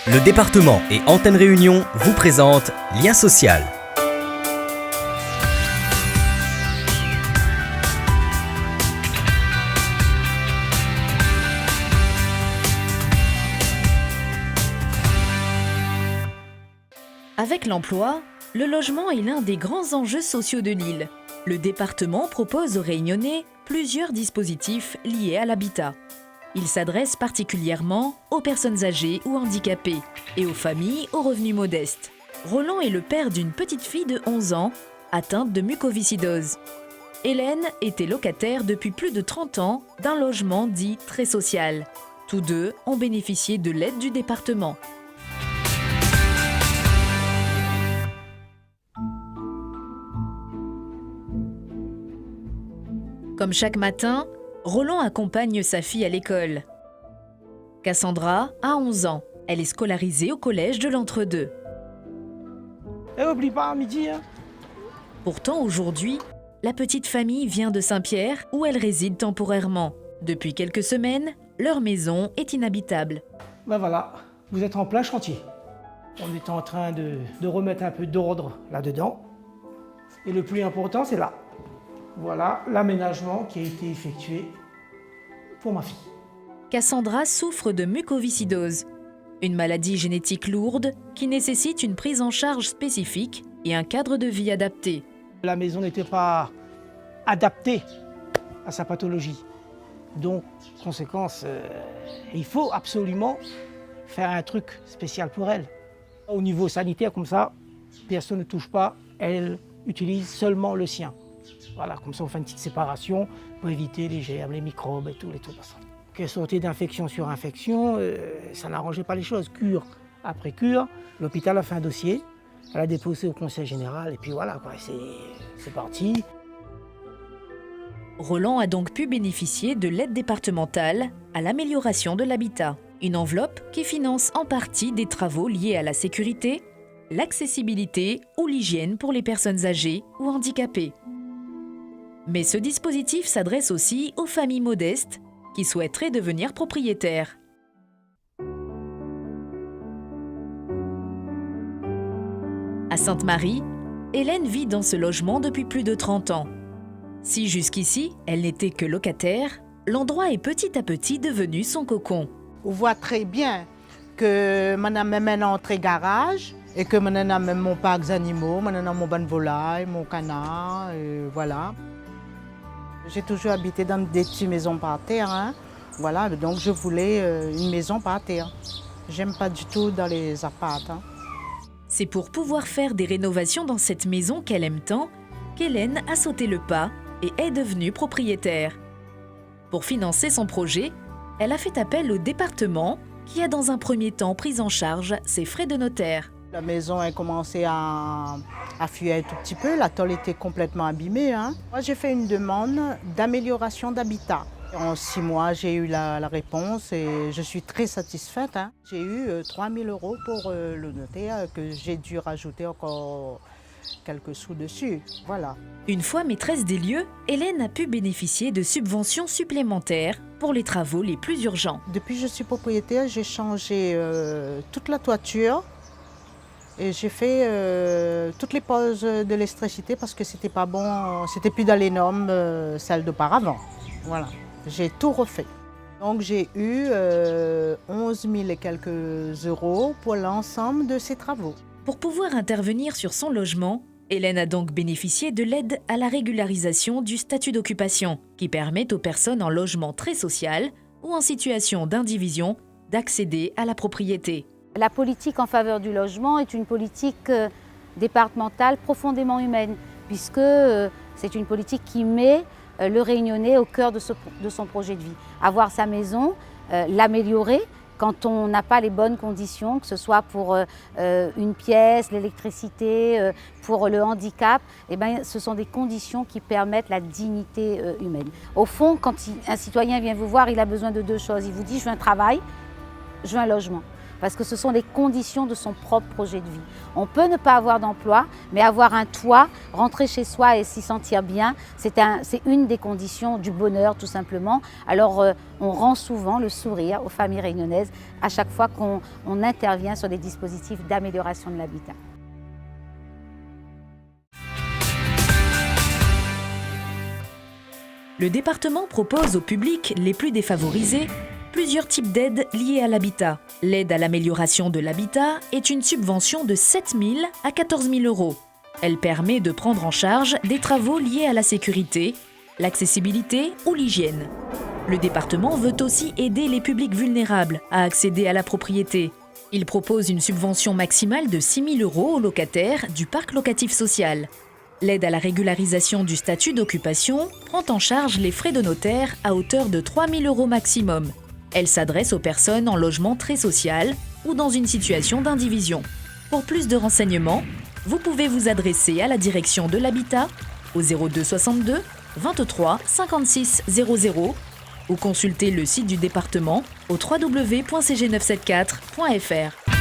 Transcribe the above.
Le département et Antenne Réunion vous présentent Lien social. Avec l'emploi, le logement est l'un des grands enjeux sociaux de l'île. Le département propose aux Réunionnais plusieurs dispositifs liés à l'habitat. Il s'adresse particulièrement aux personnes âgées ou handicapées et aux familles aux revenus modestes. Roland est le père d'une petite fille de 11 ans atteinte de mucoviscidose. Hélène était locataire depuis plus de 30 ans d'un logement dit très social. Tous deux ont bénéficié de l'aide du département. Comme chaque matin, Roland accompagne sa fille à l'école. Cassandra a 11 ans. Elle est scolarisée au collège de l'Entre-deux. Et oublie pas à midi. Pourtant, aujourd'hui, la petite famille vient de Saint-Pierre où elle réside temporairement. Depuis quelques semaines, leur maison est inhabitable. Ben voilà, vous êtes en plein chantier. On est en train de remettre un peu d'ordre là-dedans. Et le plus important, c'est là. Voilà l'aménagement qui a été effectué pour ma fille. Cassandra souffre de mucoviscidose, une maladie génétique lourde qui nécessite une prise en charge spécifique et un cadre de vie adapté. La maison n'était pas adaptée à sa pathologie. Donc, conséquence, il faut absolument faire un truc spécial pour elle. Au niveau sanitaire, comme ça, personne ne touche pas, elle utilise seulement le sien. Voilà, comme ça on fait une petite séparation pour éviter les germes, les microbes et tout, les trucs comme ça. Qu'elle sortait d'infection sur infection, ça n'arrangeait pas les choses. Cure après cure, l'hôpital a fait un dossier, elle a déposé au conseil général et puis voilà, quoi, c'est parti. Roland a donc pu bénéficier de l'aide départementale à l'amélioration de l'habitat. Une enveloppe qui finance en partie des travaux liés à la sécurité, l'accessibilité ou l'hygiène pour les personnes âgées ou handicapées. Mais ce dispositif s'adresse aussi aux familles modestes qui souhaiteraient devenir propriétaires. À Sainte-Marie, Hélène vit dans ce logement depuis plus de 30 ans. Si jusqu'ici, elle n'était que locataire, l'endroit est petit à petit devenu son cocon. On voit très bien que maintenant même entrée garage et que maintenant même mon parc animaux, maintenant mon ban de volaille, mon canard, voilà. J'ai toujours habité dans des petites maisons par terre, hein. Voilà, donc je voulais une maison par terre. J'aime pas du tout dans les apparts. Hein. C'est pour pouvoir faire des rénovations dans cette maison qu'elle aime tant qu'Hélène a sauté le pas et est devenue propriétaire. Pour financer son projet, elle a fait appel au département qui a dans un premier temps pris en charge ses frais de notaire. La maison a commencé à fuir un tout petit peu, la tôle était complètement abîmée. Hein. Moi, j'ai fait une demande d'amélioration d'habitat. En 6 mois, j'ai eu la réponse et je suis très satisfaite. Hein. J'ai eu 3 000 € pour le notaire que j'ai dû rajouter encore quelques sous dessus. Voilà. Une fois maîtresse des lieux, Hélène a pu bénéficier de subventions supplémentaires pour les travaux les plus urgents. Depuis que je suis propriétaire, j'ai changé toute la toiture. Et j'ai fait toutes les pauses de l'électricité parce que c'était pas bon, c'était plus dans les normes celles d'auparavant. Voilà, j'ai tout refait. Donc j'ai eu 11 000 et quelques euros pour l'ensemble de ces travaux. Pour pouvoir intervenir sur son logement, Hélène a donc bénéficié de l'aide à la régularisation du statut d'occupation, qui permet aux personnes en logement très social ou en situation d'indivision d'accéder à la propriété. La politique en faveur du logement est une politique départementale profondément humaine, puisque c'est une politique qui met le Réunionnais au cœur de son projet de vie. Avoir sa maison, l'améliorer quand on n'a pas les bonnes conditions, que ce soit pour une pièce, l'électricité, pour le handicap, eh bien, ce sont des conditions qui permettent la dignité humaine. Au fond, quand un citoyen vient vous voir, il a besoin de 2 choses. Il vous dit « je veux un travail, je veux un logement ». parce que ce sont les conditions de son propre projet de vie. On peut ne pas avoir d'emploi, mais avoir un toit, rentrer chez soi et s'y sentir bien, c'est une des conditions du bonheur tout simplement. Alors on rend souvent le sourire aux familles réunionnaises à chaque fois qu'on intervient sur des dispositifs d'amélioration de l'habitat. Le département propose au public les plus défavorisés plusieurs types d'aides liées à l'habitat. L'aide à l'amélioration de l'habitat est une subvention de 7 000 à 14 000 euros. Elle permet de prendre en charge des travaux liés à la sécurité, l'accessibilité ou l'hygiène. Le département veut aussi aider les publics vulnérables à accéder à la propriété. Il propose une subvention maximale de 6 000 euros aux locataires du parc locatif social. L'aide à la régularisation du statut d'occupation prend en charge les frais de notaire à hauteur de 3 000 euros maximum. Elle s'adresse aux personnes en logement très social ou dans une situation d'indivision. Pour plus de renseignements, vous pouvez vous adresser à la direction de l'habitat au 02 62 23 56 00 ou consulter le site du département au www.cg974.fr.